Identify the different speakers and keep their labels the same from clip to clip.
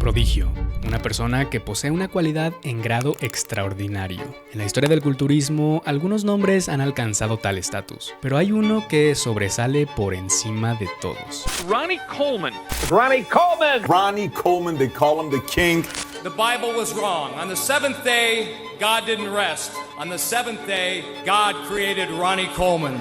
Speaker 1: prodigio, una persona que posee una cualidad en grado extraordinario. En la historia del culturismo, algunos nombres han alcanzado tal estatus, pero hay uno que sobresale por encima de todos.
Speaker 2: Ronnie Coleman.
Speaker 3: Ronnie Coleman!
Speaker 4: Ronnie Coleman, they call him the king.
Speaker 5: The Bible was wrong. On the seventh day, God didn't rest. On the seventh day, God created Ronnie Coleman.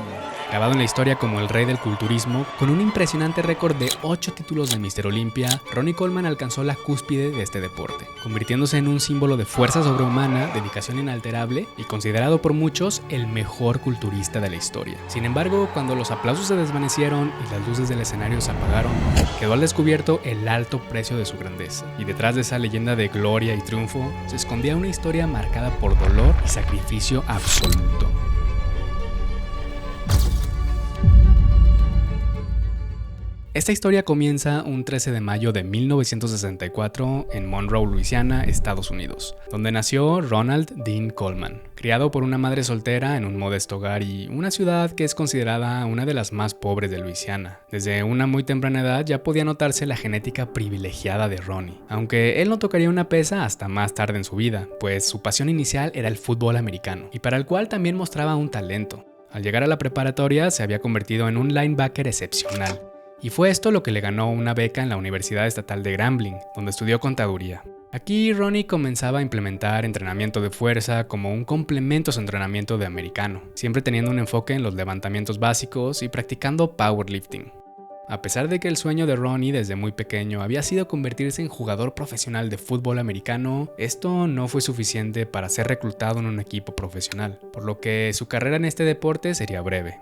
Speaker 1: Grabado en la historia como el rey del culturismo, con un impresionante récord de 8 títulos de Mr. Olympia, Ronnie Coleman alcanzó la cúspide de este deporte, convirtiéndose en un símbolo de fuerza sobrehumana, dedicación inalterable y considerado por muchos el mejor culturista de la historia. Sin embargo, cuando los aplausos se desvanecieron y las luces del escenario se apagaron, quedó al descubierto el alto precio de su grandeza. Y detrás de esa leyenda de gloria y triunfo, se escondía una historia marcada por dolor y sacrificio absoluto. Esta historia comienza un 13 de mayo de 1964 en Monroe, Luisiana, Estados Unidos, donde nació Ronald Dean Coleman, criado por una madre soltera en un modesto hogar y una ciudad que es considerada una de las más pobres de Luisiana. Desde una muy temprana edad ya podía notarse la genética privilegiada de Ronnie, aunque él no tocaría una pesa hasta más tarde en su vida, pues su pasión inicial era el fútbol americano, y para el cual también mostraba un talento. Al llegar a la preparatoria se había convertido en un linebacker excepcional, y fue esto lo que le ganó una beca en la Universidad Estatal de Grambling, donde estudió contaduría. Aquí Ronnie comenzaba a implementar entrenamiento de fuerza como un complemento a su entrenamiento de americano, siempre teniendo un enfoque en los levantamientos básicos y practicando powerlifting. A pesar de que el sueño de Ronnie desde muy pequeño había sido convertirse en jugador profesional de fútbol americano, esto no fue suficiente para ser reclutado en un equipo profesional, por lo que su carrera en este deporte sería breve.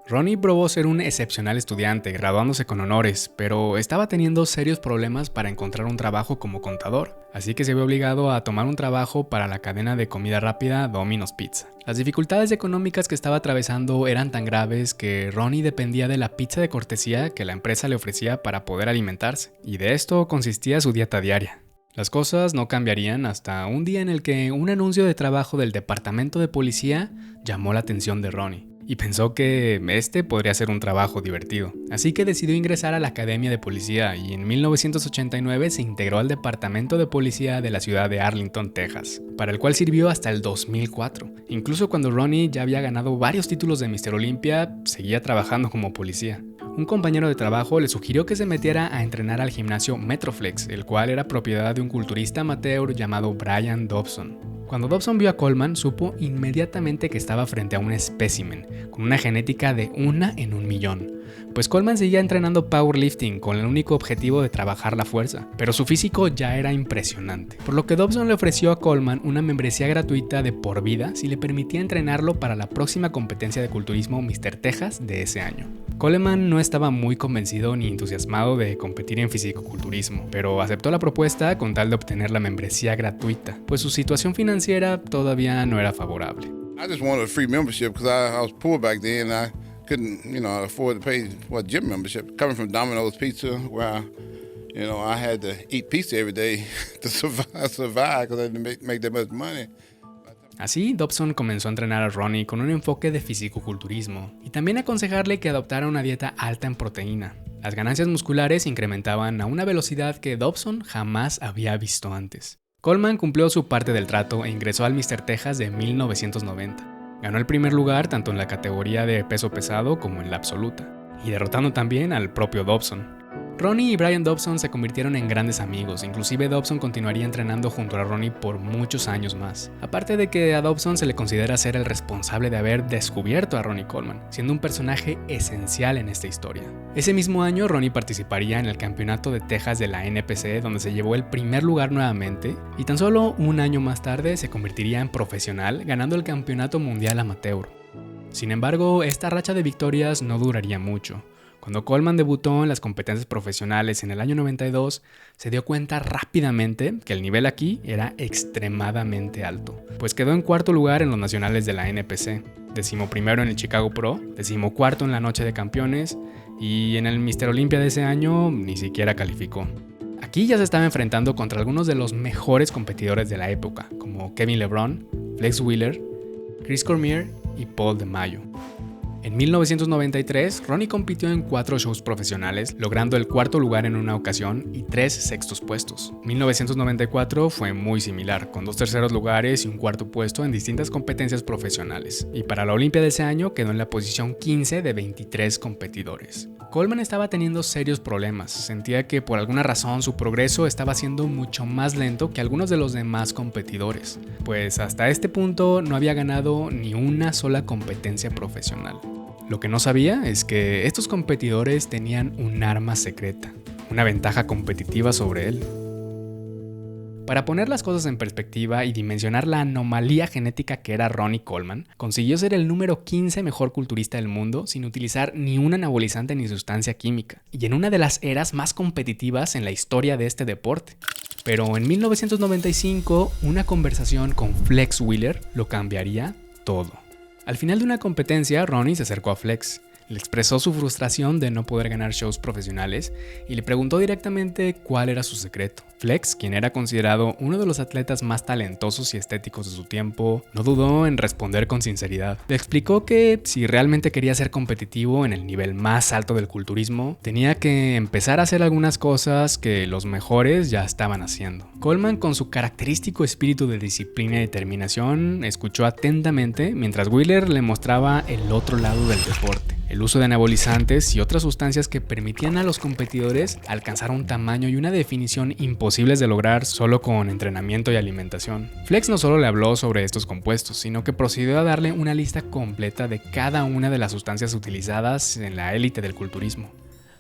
Speaker 1: Ronnie probó ser un excepcional estudiante, graduándose con honores, pero estaba teniendo serios problemas para encontrar un trabajo como contador, así que se vio obligado a tomar un trabajo para la cadena de comida rápida Domino's Pizza. Las dificultades económicas que estaba atravesando eran tan graves que Ronnie dependía de la pizza de cortesía que la empresa le ofrecía para poder alimentarse, y de esto consistía su dieta diaria. Las cosas no cambiarían hasta un día en el que un anuncio de trabajo del departamento de policía llamó la atención de Ronnie, y pensó que este podría ser un trabajo divertido. Así que decidió ingresar a la Academia de Policía y en 1989 se integró al Departamento de Policía de la ciudad de Arlington, Texas, para el cual sirvió hasta el 2004. Incluso cuando Ronnie ya había ganado varios títulos de Mr. Olympia, seguía trabajando como policía. Un compañero de trabajo le sugirió que se metiera a entrenar al gimnasio Metroflex, el cual era propiedad de un culturista amateur llamado Brian Dobson. Cuando Dobson vio a Coleman, supo inmediatamente que estaba frente a un espécimen, con una genética de 1 en 1.000.000. Pues Coleman seguía entrenando powerlifting con el único objetivo de trabajar la fuerza, pero su físico ya era impresionante, por lo que Dobson le ofreció a Coleman una membresía gratuita de por vida si le permitía entrenarlo para la próxima competencia de culturismo Mr. Texas de ese año. Coleman no estaba muy convencido ni entusiasmado de competir en fisicoculturismo, pero aceptó la propuesta con tal de obtener la membresía gratuita, pues su situación financiera todavía no era favorable.
Speaker 6: I just wanted a free membership because I was poor back then and I couldn't, afford to pay for a gym membership. Coming from Domino's Pizza, where I had to eat pizza every day to survive because I didn't make that much money.
Speaker 1: Así, Dobson comenzó a entrenar a Ronnie con un enfoque de fisicoculturismo y también aconsejarle que adoptara una dieta alta en proteína. Las ganancias musculares se incrementaban a una velocidad que Dobson jamás había visto antes. Coleman cumplió su parte del trato e ingresó al Mr. Texas de 1990. Ganó el primer lugar tanto en la categoría de peso pesado como en la absoluta, y derrotando también al propio Dobson. Ronnie y Brian Dobson se convirtieron en grandes amigos, inclusive Dobson continuaría entrenando junto a Ronnie por muchos años más. Aparte de que a Dobson se le considera ser el responsable de haber descubierto a Ronnie Coleman, siendo un personaje esencial en esta historia. Ese mismo año Ronnie participaría en el campeonato de Texas de la NPC, donde se llevó el primer lugar nuevamente, y tan solo un año más tarde se convertiría en profesional, ganando el campeonato mundial amateur. Sin embargo, esta racha de victorias no duraría mucho. Cuando Coleman debutó en las competencias profesionales en el año 92, se dio cuenta rápidamente que el nivel aquí era extremadamente alto, pues quedó en cuarto lugar en los nacionales de la NPC, 11º en el Chicago Pro, 14º en la Noche de Campeones y en el Mr. Olympia de ese año ni siquiera calificó. Aquí ya se estaba enfrentando contra algunos de los mejores competidores de la época, como Kevin LeBron, Flex Wheeler, Chris Cormier y Paul DeMaio. En 1993, Ronnie compitió en 4 shows profesionales, logrando el 4º lugar en una ocasión y 3 sextos puestos. 1994 fue muy similar, con 2 terceros lugares y un 4º puesto en distintas competencias profesionales. Y para la Olimpia de ese año quedó en la posición 15 de 23 competidores. Coleman estaba teniendo serios problemas, sentía que por alguna razón su progreso estaba siendo mucho más lento que algunos de los demás competidores, pues hasta este punto no había ganado ni una sola competencia profesional. Lo que no sabía es que estos competidores tenían un arma secreta, una ventaja competitiva sobre él. Para poner las cosas en perspectiva y dimensionar la anomalía genética que era Ronnie Coleman, consiguió ser el número 15 mejor culturista del mundo sin utilizar ni un anabolizante ni sustancia química, y en una de las eras más competitivas en la historia de este deporte. Pero en 1995, una conversación con Flex Wheeler lo cambiaría todo. Al final de una competencia, Ronnie se acercó a Flex. Le expresó su frustración de no poder ganar shows profesionales y le preguntó directamente cuál era su secreto. Flex, quien era considerado uno de los atletas más talentosos y estéticos de su tiempo, no dudó en responder con sinceridad. Le explicó que si realmente quería ser competitivo en el nivel más alto del culturismo, tenía que empezar a hacer algunas cosas que los mejores ya estaban haciendo. Coleman, con su característico espíritu de disciplina y determinación, escuchó atentamente mientras Wheeler le mostraba el otro lado del deporte. El uso de anabolizantes y otras sustancias que permitían a los competidores alcanzar un tamaño y una definición imposibles de lograr solo con entrenamiento y alimentación. Flex no solo le habló sobre estos compuestos, sino que procedió a darle una lista completa de cada una de las sustancias utilizadas en la élite del culturismo.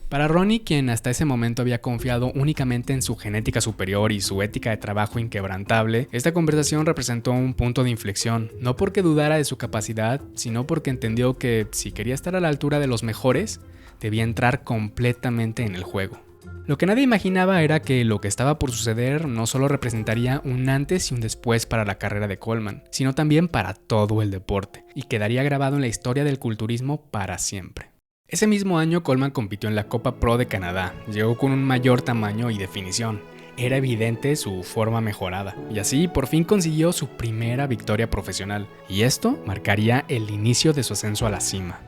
Speaker 1: Para Ronnie, quien hasta ese momento había confiado únicamente en su genética superior y su ética de trabajo inquebrantable, esta conversación representó un punto de inflexión, no porque dudara de su capacidad, sino porque entendió que si quería estar a la altura de los mejores, debía entrar completamente en el juego. Lo que nadie imaginaba era que lo que estaba por suceder no solo representaría un antes y un después para la carrera de Coleman, sino también para todo el deporte, y quedaría grabado en la historia del culturismo para siempre. Ese mismo año Coleman compitió en la Copa Pro de Canadá, llegó con un mayor tamaño y definición, era evidente su forma mejorada, y así por fin consiguió su primera victoria profesional, y esto marcaría el inicio de su ascenso a la cima.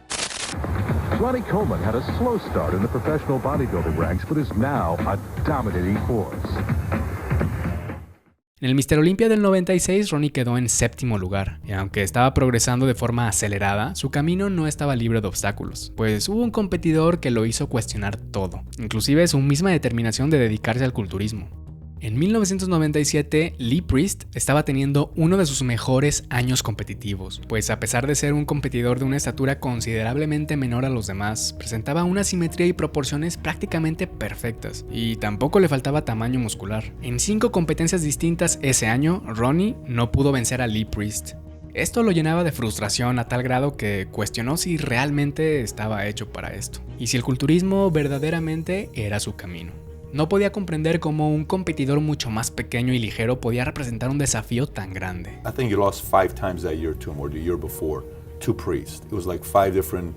Speaker 2: Ronnie Coleman had a slow start in the professional bodybuilding ranks, but is now a dominating force.
Speaker 1: En el Mr. Olympia del 96, Ronnie quedó en 7º lugar, y aunque estaba progresando de forma acelerada, su camino no estaba libre de obstáculos, pues hubo un competidor que lo hizo cuestionar todo, inclusive su misma determinación de dedicarse al culturismo. En 1997, Lee Priest estaba teniendo uno de sus mejores años competitivos, pues a pesar de ser un competidor de una estatura considerablemente menor a los demás, presentaba una simetría y proporciones prácticamente perfectas, y tampoco le faltaba tamaño muscular. En 5 competencias distintas ese año, Ronnie no pudo vencer a Lee Priest. Esto lo llenaba de frustración a tal grado que cuestionó si realmente estaba hecho para esto, y si el culturismo verdaderamente era su camino. No podía comprender cómo un competidor mucho más pequeño y ligero podía representar un desafío tan grande.
Speaker 3: I think you lost 5 times that year to him, or the year before, to Priest. It was like 5 different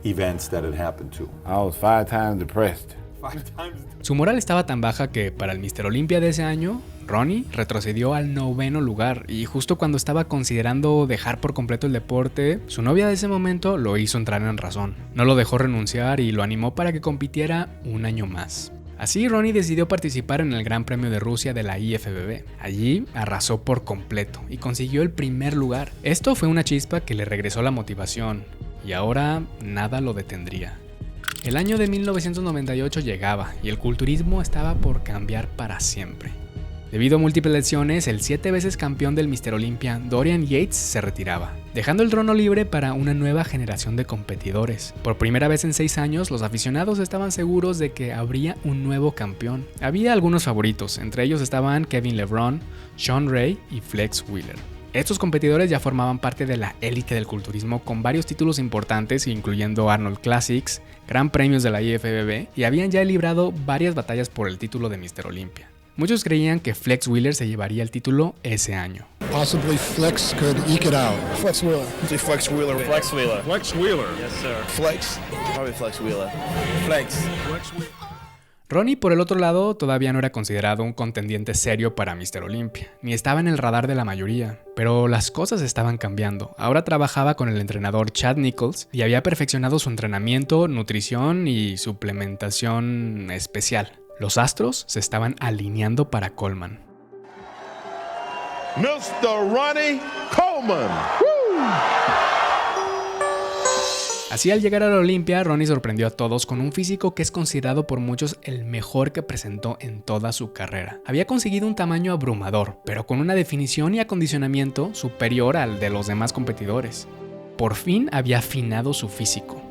Speaker 3: events that had happened to.
Speaker 6: I was 5 times depressed.
Speaker 3: 5 times.
Speaker 1: Su moral estaba tan baja que para el Mr. Olympia de ese año, Ronnie retrocedió al 9º lugar, y justo cuando estaba considerando dejar por completo el deporte, su novia de ese momento lo hizo entrar en razón. No lo dejó renunciar y lo animó para que compitiera un año más. Así, Ronnie decidió participar en el Gran Premio de Rusia de la IFBB. Allí arrasó por completo y consiguió el primer lugar. Esto fue una chispa que le regresó la motivación, y ahora nada lo detendría. El año de 1998 llegaba y el culturismo estaba por cambiar para siempre. Debido a múltiples lesiones, el 7 veces campeón del Mr. Olympia, Dorian Yates, se retiraba, dejando el trono libre para una nueva generación de competidores. Por primera vez en 6 años, los aficionados estaban seguros de que habría un nuevo campeón. Había algunos favoritos, entre ellos estaban Kevin LeBron, Sean Ray y Flex Wheeler. Estos competidores ya formaban parte de la élite del culturismo con varios títulos importantes, incluyendo Arnold Classics, Gran Premios de la IFBB, y habían ya librado varias batallas por el título de Mr. Olympia. Muchos creían que Flex Wheeler se llevaría el título ese año.
Speaker 7: Possibly Flex could eke it out.
Speaker 8: Flex Wheeler.
Speaker 9: Flex Wheeler.
Speaker 8: Flex Wheeler.
Speaker 9: Flex Wheeler.
Speaker 8: Yes, sir.
Speaker 9: Flex. Probably Flex Wheeler.
Speaker 8: Flex.
Speaker 9: Flex Wheeler.
Speaker 1: Ronnie, por el otro lado, todavía no era considerado un contendiente serio para Mr. Olympia, ni estaba en el radar de la mayoría, pero las cosas estaban cambiando. Ahora trabajaba con el entrenador Chad Nichols y había perfeccionado su entrenamiento, nutrición y suplementación especial. Los astros se estaban alineando para Coleman.
Speaker 8: Mr. Ronnie Coleman.
Speaker 1: Así, al llegar a la Olympia, Ronnie sorprendió a todos con un físico que es considerado por muchos el mejor que presentó en toda su carrera. Había conseguido un tamaño abrumador, pero con una definición y acondicionamiento superior al de los demás competidores. Por fin había afinado su físico.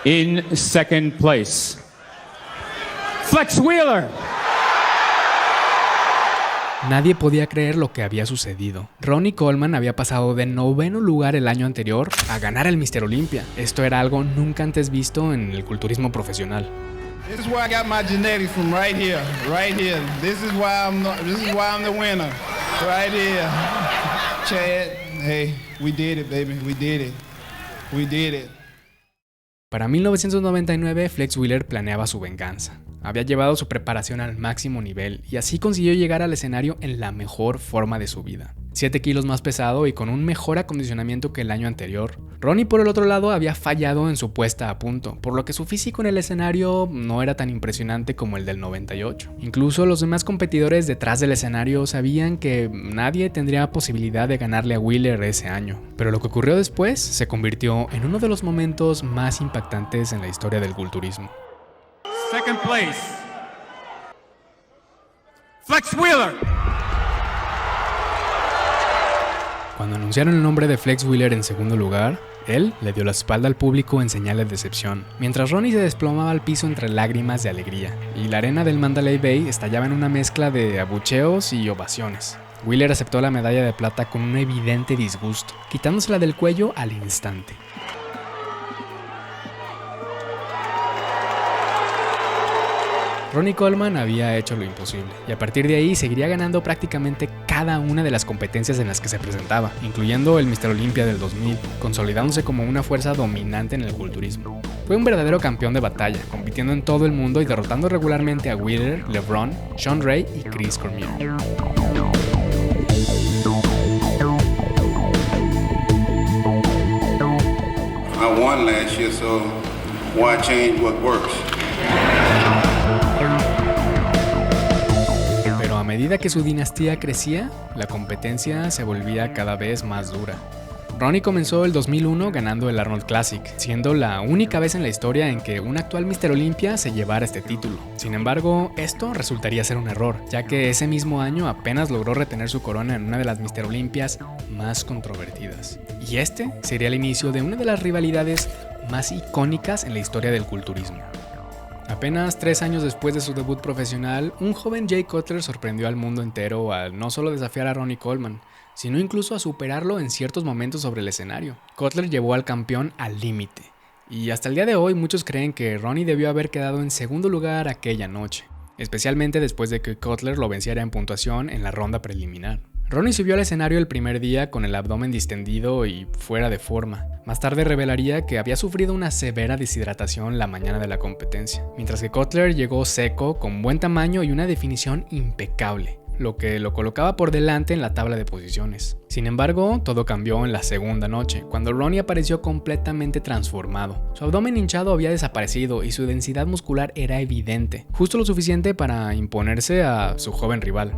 Speaker 5: In second place, Flex Wheeler.
Speaker 1: Nadie podía creer lo que había sucedido. Ronnie Coleman había pasado de 9º lugar el año anterior a ganar el Mr. Olympia. Esto era algo nunca antes visto en el culturismo profesional.
Speaker 9: This is where I got my genetics from, right here, right here. This is why I'm the winner, right here. Chad, hey, we did it, baby, we did it, we did it.
Speaker 1: Para 1999, Flex Wheeler planeaba su venganza. Había llevado su preparación al máximo nivel y así consiguió llegar al escenario en la mejor forma de su vida. 7 kilos más pesado y con un mejor acondicionamiento que el año anterior. Ronnie, por el otro lado, había fallado en su puesta a punto, por lo que su físico en el escenario no era tan impresionante como el del 98. Incluso los demás competidores detrás del escenario sabían que nadie tendría posibilidad de ganarle a Wheeler ese año. Pero lo que ocurrió después se convirtió en uno de los momentos más impactantes en la historia del culturismo.
Speaker 5: Second place, Flex Wheeler.
Speaker 1: Cuando anunciaron el nombre de Flex Wheeler en segundo lugar, él le dio la espalda al público en señal de decepción, mientras Ronnie se desplomaba al piso entre lágrimas de alegría, y la arena del Mandalay Bay estallaba en una mezcla de abucheos y ovaciones. Wheeler aceptó la medalla de plata con un evidente disgusto, quitándosela del cuello al instante. Ronnie Coleman había hecho lo imposible, y a partir de ahí seguiría ganando prácticamente cada una de las competencias en las que se presentaba, incluyendo el Mr. Olympia del 2000, consolidándose como una fuerza dominante en el culturismo. Fue un verdadero campeón de batalla, compitiendo en todo el mundo y derrotando regularmente a Wheeler, LeBron, Sean Ray y Chris Cormier.
Speaker 6: I won last year, so why change what works?
Speaker 1: Pero a medida que su dinastía crecía, la competencia se volvía cada vez más dura. Ronnie comenzó el 2001 ganando el Arnold Classic, siendo la única vez en la historia en que un actual Mr. Olympia se llevara este título. Sin embargo, esto resultaría ser un error, ya que ese mismo año apenas logró retener su corona en una de las Mr. Olympias más controvertidas. Y este sería el inicio de una de las rivalidades más icónicas en la historia del culturismo. Apenas 3 años después de su debut profesional, un joven Jay Cutler sorprendió al mundo entero al no solo desafiar a Ronnie Coleman, sino incluso a superarlo en ciertos momentos sobre el escenario. Cutler llevó al campeón al límite, y hasta el día de hoy muchos creen que Ronnie debió haber quedado en segundo lugar aquella noche, especialmente después de que Cutler lo venciera en puntuación en la ronda preliminar. Ronnie subió al escenario el primer día con el abdomen distendido y fuera de forma. Más tarde revelaría que había sufrido una severa deshidratación la mañana de la competencia, mientras que Cutler llegó seco, con buen tamaño y una definición impecable, lo que lo colocaba por delante en la tabla de posiciones. Sin embargo, todo cambió en la segunda noche, cuando Ronnie apareció completamente transformado. Su abdomen hinchado había desaparecido y su densidad muscular era evidente, justo lo suficiente para imponerse a su joven rival.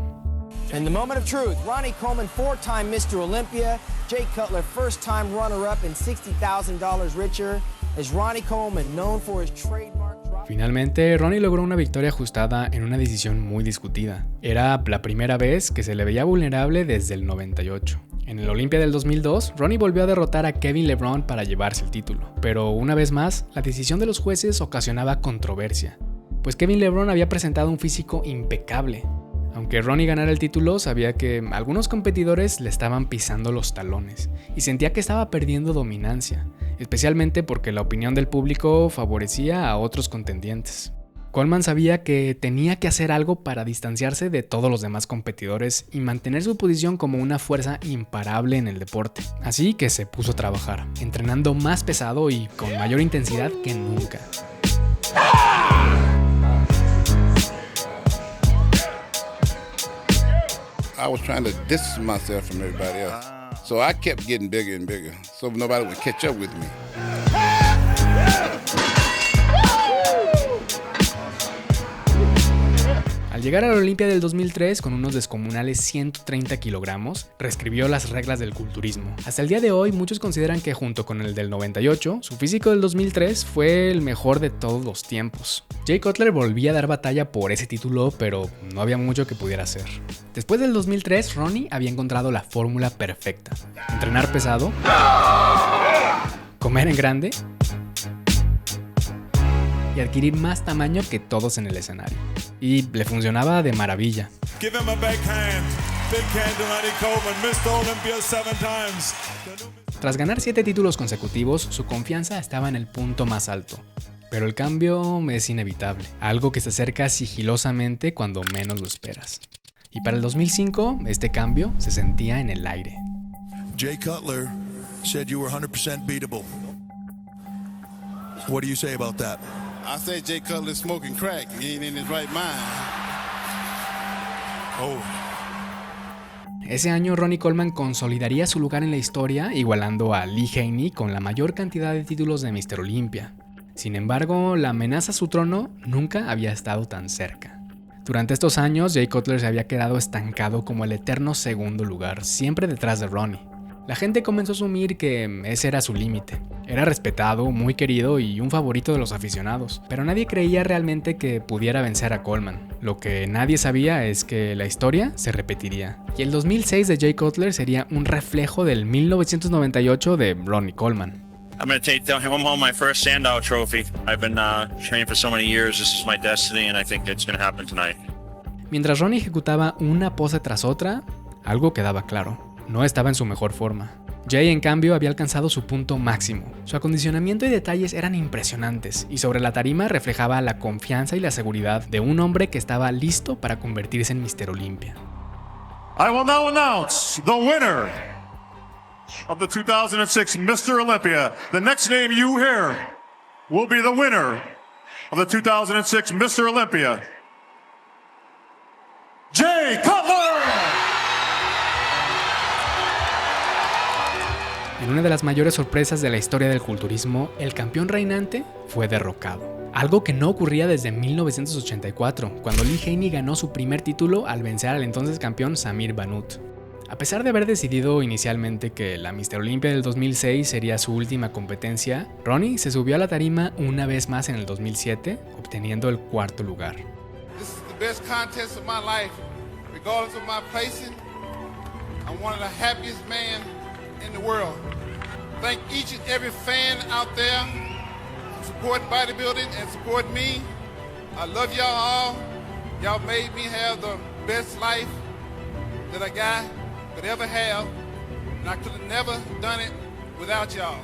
Speaker 10: In the moment of truth, Ronnie Coleman, 4-time Mr. Olympia, Jay Cutler, first-time runner-up and $60,000 richer, as Ronnie Coleman, known for his trademark drop.
Speaker 1: Finalmente, Ronnie logró una victoria ajustada en una decisión muy discutida. Era la primera vez que se le veía vulnerable desde el 98. En el Olympia del 2002, Ronnie volvió a derrotar a Kevin LeBron para llevarse el título, pero una vez más, la decisión de los jueces ocasionaba controversia, pues Kevin LeBron había presentado un físico impecable. Aunque Ronnie ganara el título, sabía que algunos competidores le estaban pisando los talones y sentía que estaba perdiendo dominancia, especialmente porque la opinión del público favorecía a otros contendientes. Coleman sabía que tenía que hacer algo para distanciarse de todos los demás competidores y mantener su posición como una fuerza imparable en el deporte. Así que se puso a trabajar, entrenando más pesado y con mayor intensidad que nunca.
Speaker 6: I was trying to distance myself from everybody else. So I kept getting bigger and bigger, so nobody would catch up with me.
Speaker 1: Al llegar a la Olimpia del 2003 con unos descomunales 130 kilogramos, reescribió las reglas del culturismo. Hasta el día de hoy, muchos consideran que junto con el del 98, su físico del 2003 fue el mejor de todos los tiempos. Jay Cutler volvía a dar batalla por ese título, pero no había mucho que pudiera hacer. Después del 2003, Ronnie había encontrado la fórmula perfecta: entrenar pesado, comer en grande y adquirir más tamaño que todos en el escenario. Y le funcionaba de maravilla.
Speaker 11: Give him a big hand. Big hand to Ronnie Coleman, Mr. Olympia 7 times.
Speaker 1: Tras ganar 7 títulos consecutivos, su confianza estaba en el punto más alto. Pero el cambio es inevitable, algo que se acerca sigilosamente cuando menos lo esperas. Y para el 2005, este cambio se sentía en el aire.
Speaker 11: Jay Cutler said you were 100% beatable. What do you say about that?
Speaker 6: I say Jay Cutler's smoking crack. He ain't in his right mind.
Speaker 11: Oh.
Speaker 1: Ese año Ronnie Coleman consolidaría su lugar en la historia, igualando a Lee Haney con la mayor cantidad de títulos de Mr. Olympia. Sin embargo, la amenaza a su trono nunca había estado tan cerca. Durante estos años, Jay Cutler se había quedado estancado como el eterno segundo lugar, siempre detrás de Ronnie. La gente comenzó a asumir que ese era su límite. Era respetado, muy querido y un favorito de los aficionados, pero nadie creía realmente que pudiera vencer a Coleman. Lo que nadie sabía es que la historia se repetiría, y el 2006 de Jay Cutler sería un reflejo del 1998 de Ronnie Coleman.
Speaker 12: I'm going to take home my first Sandow trophy. I've been training for so many years. This is my destiny, and I think it's going to happen tonight.
Speaker 1: Mientras Ronnie ejecutaba una pose tras otra, algo quedaba claro: no estaba en su mejor forma. Jay, en cambio, había alcanzado su punto máximo. Su acondicionamiento y detalles eran impresionantes, y sobre la tarima reflejaba la confianza y la seguridad de un hombre que estaba listo para convertirse en Mr. Olympia.
Speaker 11: I will now announce the winner of the 2006 Mr. Olympia. The next name you hear will be the winner of the 2006 Mr. Olympia, Jay Cutler!
Speaker 1: En una de las mayores sorpresas de la historia del culturismo, el campeón reinante fue derrocado. Algo que no ocurría desde 1984, cuando Lee Haney ganó su primer título al vencer al entonces campeón Samir Bannout. A pesar de haber decidido inicialmente que la Mr. Olympia del 2006 sería su última competencia, Ronnie se subió a la tarima una vez más en el 2007, obteniendo el cuarto lugar.
Speaker 6: This is the best contest of my life. Regardless of my placing, I'm one of the happiest men in the world. Thank each and every fan out there for supporting bodybuilding and supporting me. I love y'all all. Y'all made me have the best life that I could ever have, and I could have never done it without y'all.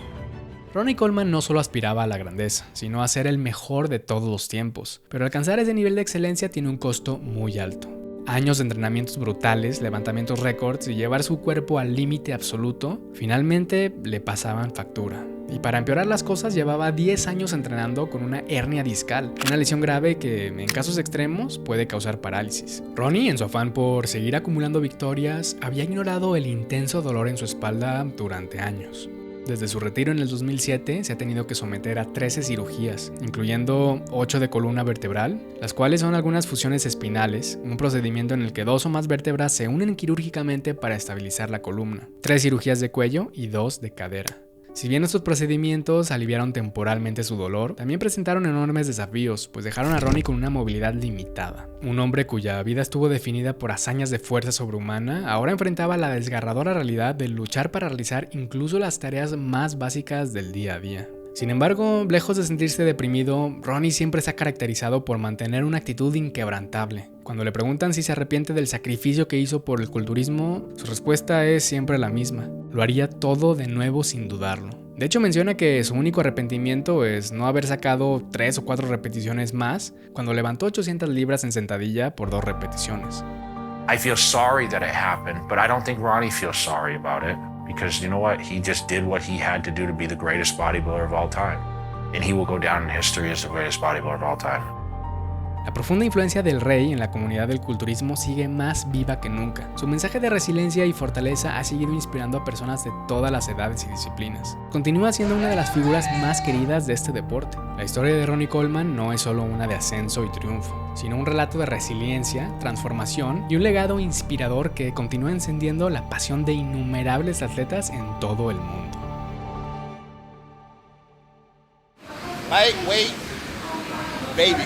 Speaker 1: Ronnie Coleman no solo aspiraba a la grandeza, sino a ser el mejor de todos los tiempos, pero alcanzar ese nivel de excelencia tiene un costo muy alto. Años de entrenamientos brutales, levantamientos récords y llevar su cuerpo al límite absoluto, finalmente le pasaban factura. Y para empeorar las cosas, llevaba 10 años entrenando con una hernia discal, una lesión grave que en casos extremos puede causar parálisis. Ronnie, en su afán por seguir acumulando victorias, había ignorado el intenso dolor en su espalda durante años. Desde su retiro en el 2007 se ha tenido que someter a 13 cirugías, incluyendo 8 de columna vertebral, las cuales son algunas fusiones espinales, un procedimiento en el que 2 o más vértebras se unen quirúrgicamente para estabilizar la columna, 3 cirugías de cuello y 2 de cadera. Si bien estos procedimientos aliviaron temporalmente su dolor, también presentaron enormes desafíos, pues dejaron a Ronnie con una movilidad limitada. Un hombre cuya vida estuvo definida por hazañas de fuerza sobrehumana, ahora enfrentaba la desgarradora realidad de luchar para realizar incluso las tareas más básicas del día a día. Sin embargo, lejos de sentirse deprimido, Ronnie siempre se ha caracterizado por mantener una actitud inquebrantable. Cuando le preguntan si se arrepiente del sacrificio que hizo por el culturismo, su respuesta es siempre la misma: lo haría todo de nuevo sin dudarlo. De hecho, menciona que su único arrepentimiento es no haber sacado 3 o 4 repeticiones más cuando levantó 800 libras en sentadilla por 2 repeticiones.
Speaker 13: I feel sorry that it happened, but I don't think Ronnie feels sorry about it. Because you know what? He just did what he had to do to be the greatest bodybuilder of all time. And he will go down in history as the greatest bodybuilder of all time.
Speaker 1: La profunda influencia del Rey en la comunidad del culturismo sigue más viva que nunca. Su mensaje de resiliencia y fortaleza ha seguido inspirando a personas de todas las edades y disciplinas. Continúa siendo una de las figuras más queridas de este deporte. La historia de Ronnie Coleman no es solo una de ascenso y triunfo, sino un relato de resiliencia, transformación y un legado inspirador que continúa encendiendo la pasión de innumerables atletas en todo el mundo.
Speaker 14: Lightweight baby.